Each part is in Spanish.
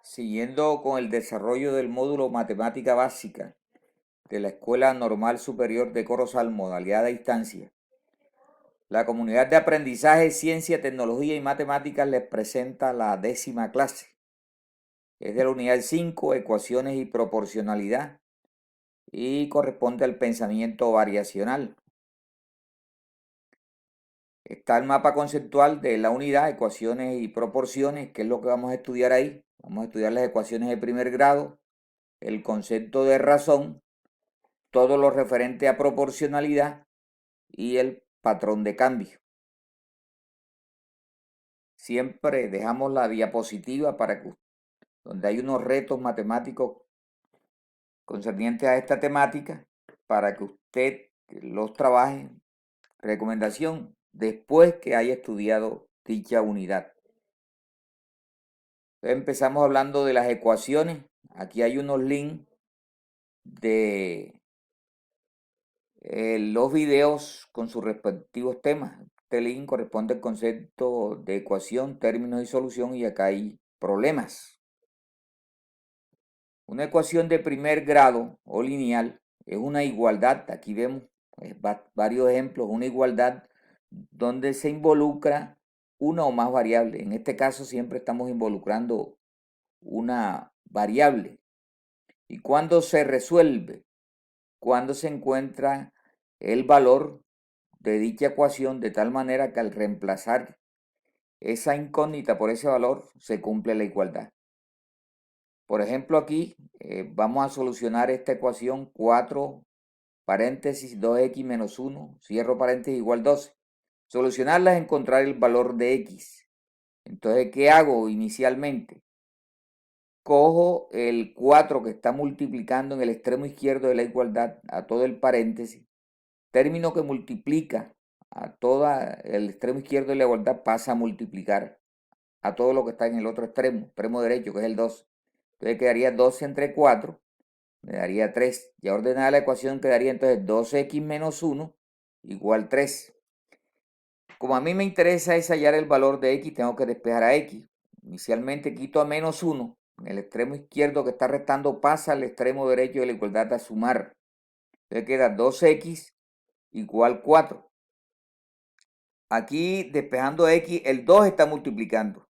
Siguiendo con el desarrollo del módulo Matemática Básica de la Escuela Normal Superior de Corozal, modalidad de distancia, la comunidad de aprendizaje, ciencia, tecnología y matemáticas les presenta la 10ª clase. Es de la unidad 5, ecuaciones y proporcionalidad, y corresponde al pensamiento variacional. Está el mapa conceptual de la unidad, ecuaciones y proporciones, que es lo que vamos a estudiar ahí. Vamos a estudiar las ecuaciones de primer grado, el concepto de razón, todo lo referente a proporcionalidad y el patrón de cambio. Siempre dejamos la diapositiva para que, donde hay unos retos matemáticos concernientes a esta temática, para que usted los trabaje. Recomendación, después que haya estudiado dicha unidad. Empezamos hablando de las ecuaciones. Aquí hay unos links de los videos con sus respectivos temas. Este link corresponde al concepto de ecuación, términos y solución, y acá hay problemas. Una ecuación de primer grado o lineal es una igualdad. Aquí vemos varios ejemplos. Una igualdad donde se involucra una o más variables. En este caso siempre estamos involucrando una variable. ¿Y cuándo se resuelve? Cuando se encuentra el valor de dicha ecuación de tal manera que al reemplazar esa incógnita por ese valor se cumple la igualdad. Por ejemplo, aquí vamos a solucionar esta ecuación 4 paréntesis 2x menos 1, cierro paréntesis, igual 12. Solucionarla es encontrar el valor de x. Entonces, ¿qué hago inicialmente? Cojo el 4 que está multiplicando en el extremo izquierdo de la igualdad a todo el paréntesis. Término que multiplica a todo el extremo izquierdo de la igualdad pasa a multiplicar a todo lo que está en el otro extremo derecho, que es el 2. Entonces quedaría 12 entre 4, me daría 3. Ya ordenada la ecuación quedaría entonces 12x menos 1 igual 3. Como a mí me interesa es hallar el valor de x, tengo que despejar a x. Inicialmente quito a menos 1. En el extremo izquierdo que está restando pasa al extremo derecho de la igualdad a sumar. Entonces queda 2x igual 4. Aquí despejando a x, el 2 está multiplicando.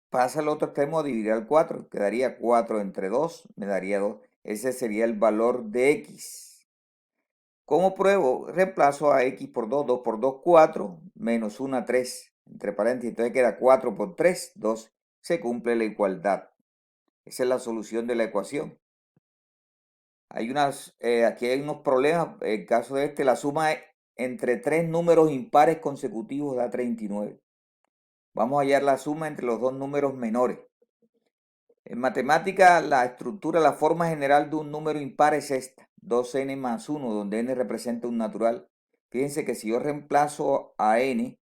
Pasa al otro extremo a dividir al 4. Quedaría 4 entre 2, me daría 2. Ese sería el valor de x. ¿Cómo pruebo? Reemplazo a x por 2. 2 por 2, 4. Menos 1, 3. Entre paréntesis, entonces queda 4 por 3, 2. Se cumple la igualdad. Esa es la solución de la ecuación. Aquí hay unos problemas. En el caso de la suma entre tres números impares consecutivos da 39. Vamos a hallar la suma entre los dos números menores. En matemática, la estructura, la forma general de un número impar es esta: 2n más 1, donde n representa un natural. Fíjense que si yo reemplazo a n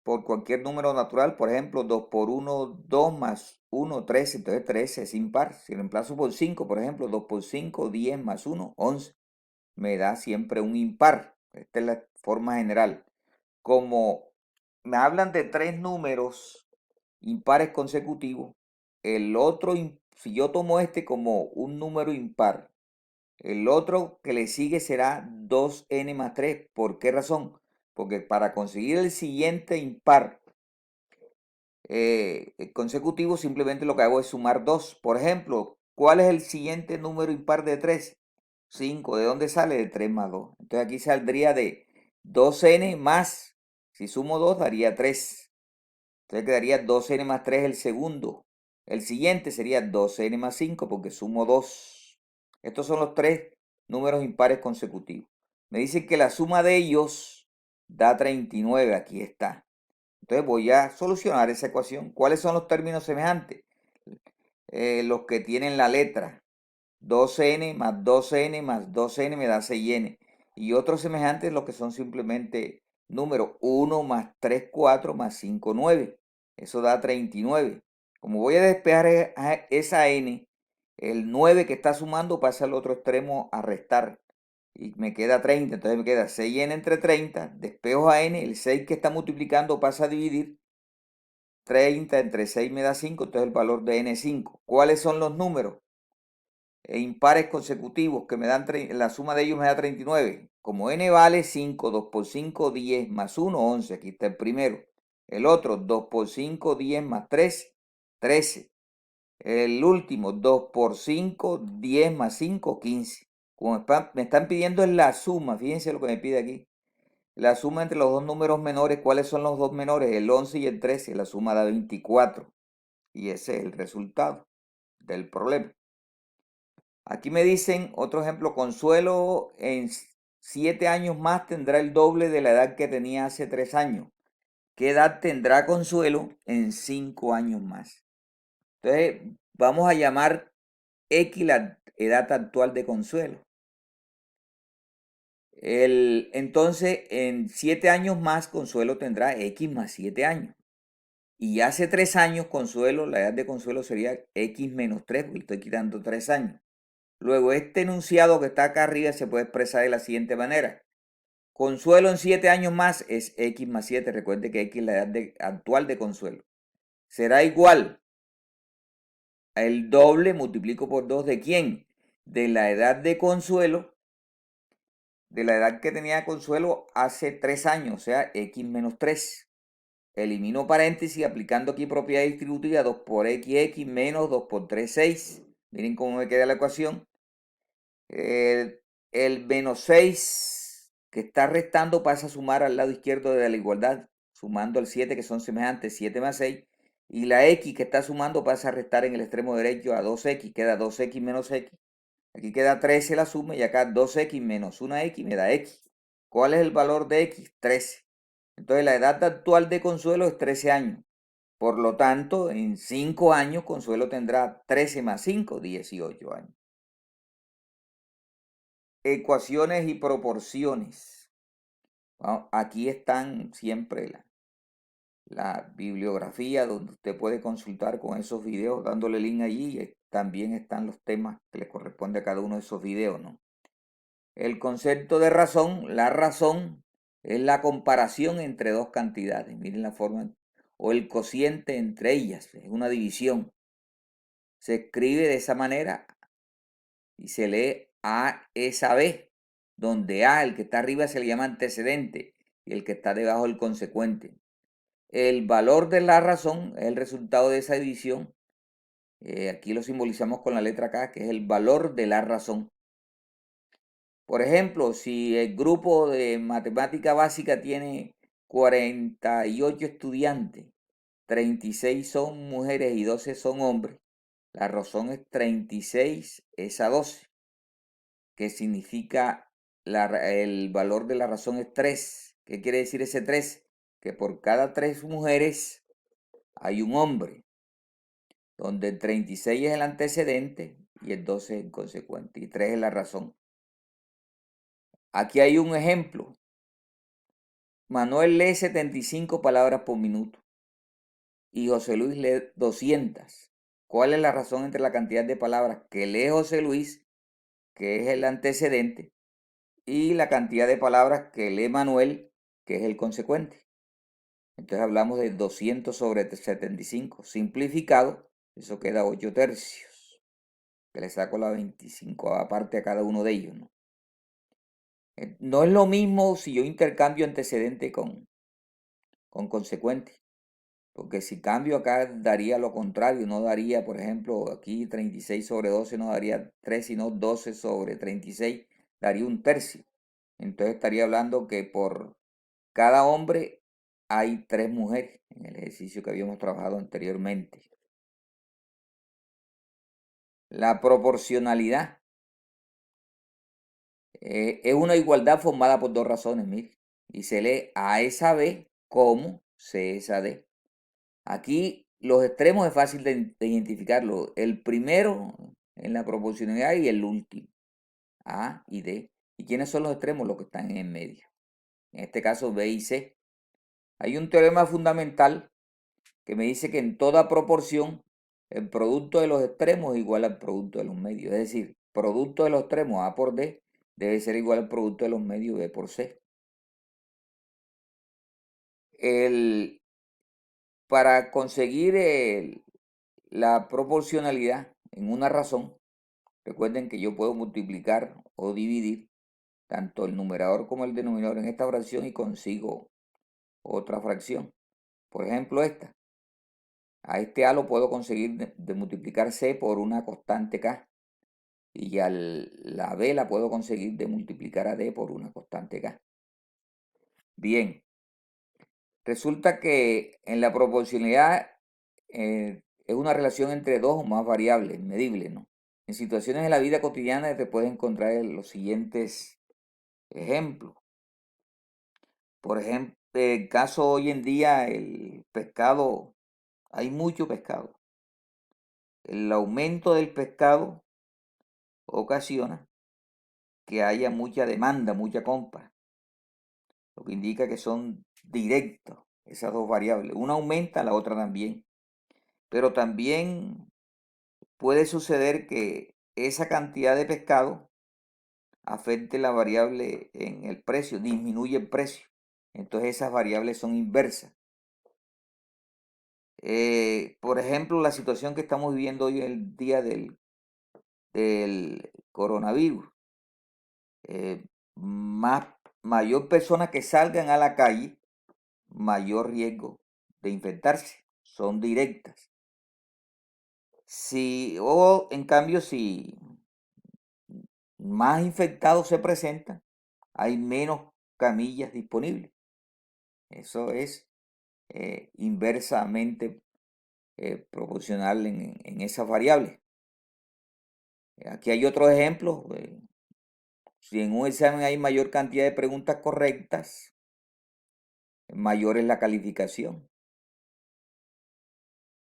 por cualquier número natural, por ejemplo, 2 por 1, 2 más 1, 13, entonces 13 es impar. Si reemplazo por 5, por ejemplo, 2 por 5, 10 más 1, 11, me da siempre un impar. Esta es la forma general. Como me hablan de tres números impares consecutivos, si yo tomo este como un número impar, el otro que le sigue será 2n más 3. ¿Por qué razón? Porque para conseguir el siguiente impar consecutivo, simplemente lo que hago es sumar 2. Por ejemplo, ¿cuál es el siguiente número impar de 3? 5. ¿De dónde sale? De 3 más 2. Entonces aquí saldría de 2n más, si sumo 2 daría 3. Entonces quedaría 2n más 3 el segundo. El siguiente sería 2n más 5 porque sumo 2. Estos son los tres números impares consecutivos. Me dicen que la suma de ellos da 39. Aquí está. Entonces voy a solucionar esa ecuación. ¿Cuáles son los términos semejantes? Los que tienen la letra 2n más 2n más 2n me da 6n. Y otros semejantes los que son simplemente números 1 más 3, 4 más 5, 9. Eso da 39. Como voy a despejar esa n, el 9 que está sumando pasa al otro extremo a restar. Y me queda 30. Entonces me queda 6n entre 30. Despejo a n. El 6 que está multiplicando pasa a dividir. 30 entre 6 me da 5, entonces el valor de n es 5. ¿Cuáles son los números impares consecutivos que me dan, la suma de ellos me da 39? Como n vale 5, 2 por 5, 10, más 1, 11. Aquí está el primero. El otro, 2 por 5, 10, más 3, 13. El último, 2 por 5, 10 más 5, 15. Como me están pidiendo es la suma, fíjense lo que me pide aquí. La suma entre los dos números menores, ¿cuáles son los dos menores? El 11 y el 13, la suma da 24. Y ese es el resultado del problema. Aquí me dicen, otro ejemplo, Consuelo en 7 años más tendrá el doble de la edad que tenía hace 3 años. ¿Qué edad tendrá Consuelo en 5 años más? Entonces, vamos a llamar X la edad actual de Consuelo. Entonces, en 7 años más, Consuelo tendrá X más 7 años. Y hace 3 años, Consuelo, la edad de Consuelo sería X menos 3, porque estoy quitando 3 años. Luego, este enunciado que está acá arriba se puede expresar de la siguiente manera. Consuelo en 7 años más es X más 7. Recuerde que X es la edad actual de Consuelo. Será igual el doble multiplico por 2 de ¿quién? De la edad de Consuelo, de la edad que tenía Consuelo hace 3 años, o sea, X menos 3. Elimino paréntesis aplicando aquí propiedad distributiva, 2 por XX menos 2 por 3, 6. Miren cómo me queda la ecuación. El menos 6 que está restando pasa a sumar al lado izquierdo de la igualdad, sumando al 7 que son semejantes, 7 más 6. Y la X que está sumando pasa a restar en el extremo derecho a 2X, queda 2X menos X. Aquí queda 13 la suma y acá 2X menos 1X me da X. ¿Cuál es el valor de X? 13. Entonces la edad actual de Consuelo es 13 años. Por lo tanto, en 5 años Consuelo tendrá 13 más 5, 18 años. Ecuaciones y proporciones. Aquí están siempre la bibliografía donde usted puede consultar con esos videos, dándole link allí. Y también están los temas que le corresponde a cada uno de esos videos, ¿no? El concepto de razón, la razón es la comparación entre dos cantidades. Miren la forma, o el cociente entre ellas, es una división. Se escribe de esa manera y se lee A esa B, donde A, el que está arriba, se le llama antecedente y el que está debajo el consecuente. El valor de la razón es el resultado de esa división. Aquí lo simbolizamos con la letra K, que es el valor de la razón. Por ejemplo, si el grupo de matemática básica tiene 48 estudiantes, 36 son mujeres y 12 son hombres, la razón es 36 es a 12, que significa el valor de la razón es 3. ¿Qué quiere decir ese 3? Que por cada 3 mujeres hay un hombre, donde el 36 es el antecedente y el 12 es el consecuente, y 3 es la razón. Aquí hay un ejemplo. Manuel lee 75 palabras por minuto y José Luis lee 200. ¿Cuál es la razón entre la cantidad de palabras que lee José Luis, que es el antecedente, y la cantidad de palabras que lee Manuel, que es el consecuente? Entonces hablamos de 200 sobre 75. Simplificado, eso queda 8 tercios, que le saco la 25 aparte a cada uno de ellos, ¿no? No es lo mismo si yo intercambio antecedente con consecuente. Porque si cambio acá daría lo contrario, no daría, por ejemplo, aquí 36 sobre 12 no daría 3, sino 12 sobre 36 daría un tercio. Entonces estaría hablando que por cada hombre hay 3 mujeres en el ejercicio que habíamos trabajado anteriormente. La proporcionalidad es una igualdad formada por dos razones, mire, y se lee A esa B como C esa D. Aquí los extremos es fácil de identificarlo. El primero en la proporcionalidad y el último, A y D. ¿Y quiénes son los extremos? Los que están en el medio. En este caso B y C. Hay un teorema fundamental que me dice que en toda proporción el producto de los extremos es igual al producto de los medios. Es decir, producto de los extremos A por D debe ser igual al producto de los medios B por C. Para conseguir la proporcionalidad en una razón, recuerden que yo puedo multiplicar o dividir tanto el numerador como el denominador en esta fracción y consigo otra fracción. Por ejemplo, esta. A este A lo puedo conseguir de multiplicar C por una constante K. Y a la B la puedo conseguir de multiplicar a D por una constante K. Bien, resulta que en la proporcionalidad es una relación entre dos o más variables medibles, ¿no? En situaciones de la vida cotidiana te puedes encontrar los siguientes ejemplos. Por ejemplo, el caso hoy en día, el pescado, hay mucho pescado. El aumento del pescado ocasiona que haya mucha demanda, mucha compra, lo que indica que son directos esas dos variables. Una aumenta, la otra también. Pero también puede suceder que esa cantidad de pescado afecte la variable en el precio, disminuye el precio. Entonces esas variables son inversas. Por ejemplo, la situación que estamos viviendo hoy, el día del coronavirus. Mayor personas que salgan a la calle, mayor riesgo de infectarse. Son directas. O en cambio, si más infectados se presentan, hay menos camillas disponibles. Eso es inversamente proporcional en esas variables. Aquí hay otro ejemplo. Si en un examen hay mayor cantidad de preguntas correctas, mayor es la calificación.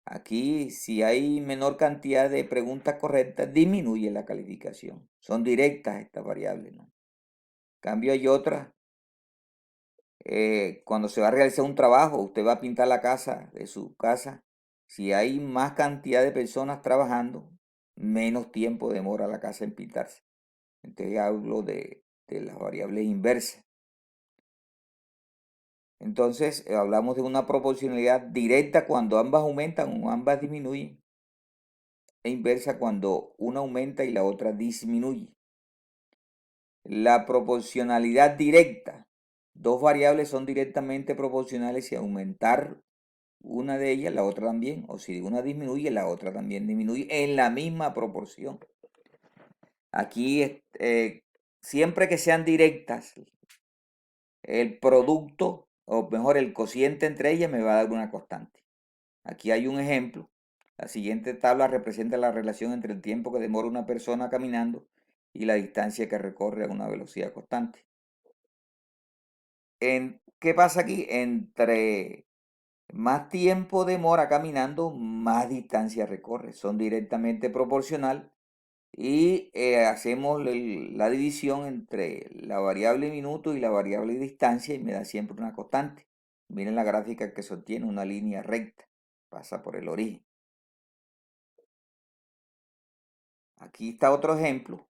Aquí, si hay menor cantidad de preguntas correctas, disminuye la calificación. Son directas estas variables, ¿no? En cambio, hay otras. Cuando se va a realizar un trabajo, usted va a pintar la casa de su casa. Si hay más cantidad de personas trabajando, menos tiempo demora la casa en pintarse. Entonces hablo de las variables inversas. Entonces hablamos de una proporcionalidad directa cuando ambas aumentan o ambas disminuyen, e inversa cuando una aumenta y la otra disminuye. La proporcionalidad directa. Dos variables son directamente proporcionales y aumentar una de ellas, la otra también. O si una disminuye, la otra también disminuye en la misma proporción. Aquí, siempre que sean directas, el producto, o mejor, el cociente entre ellas me va a dar una constante. Aquí hay un ejemplo. La siguiente tabla representa la relación entre el tiempo que demora una persona caminando y la distancia que recorre a una velocidad constante. ¿Qué pasa aquí? Entre más tiempo demora caminando, más distancia recorre. Son directamente proporcional y hacemos la división entre la variable minuto y la variable distancia y me da siempre una constante. Miren la gráfica que sostiene una línea recta, pasa por el origen. Aquí está otro ejemplo.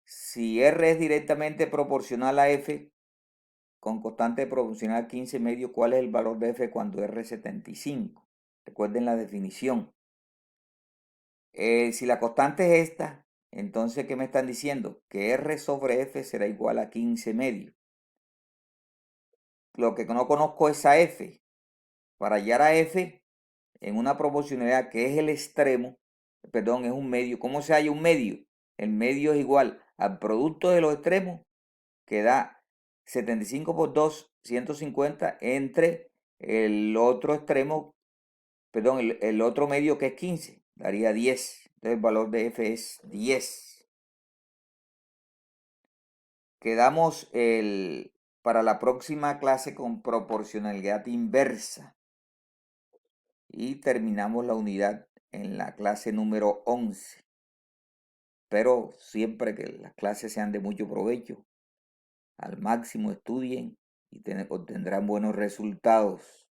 Si R es directamente proporcional a F con constante proporcional 15 medio, ¿cuál es el valor de F cuando R es 75? Recuerden la definición. Si la constante es esta, entonces, ¿qué me están diciendo? Que R sobre F será igual a 15 medio. Lo que no conozco es a F. Para hallar a F en una proporcionalidad que es el extremo, perdón, es un medio. ¿Cómo se halla un medio? El medio es igual al producto de los extremos, que da 75 por 2, 150, entre el otro extremo, perdón, el otro medio que es 15, daría 10. Entonces el valor de F es 10. Quedamos para la próxima clase con proporcionalidad inversa. Y terminamos la unidad en la clase número 11. Pero siempre que las clases sean de mucho provecho, al máximo estudien y obtendrán buenos resultados.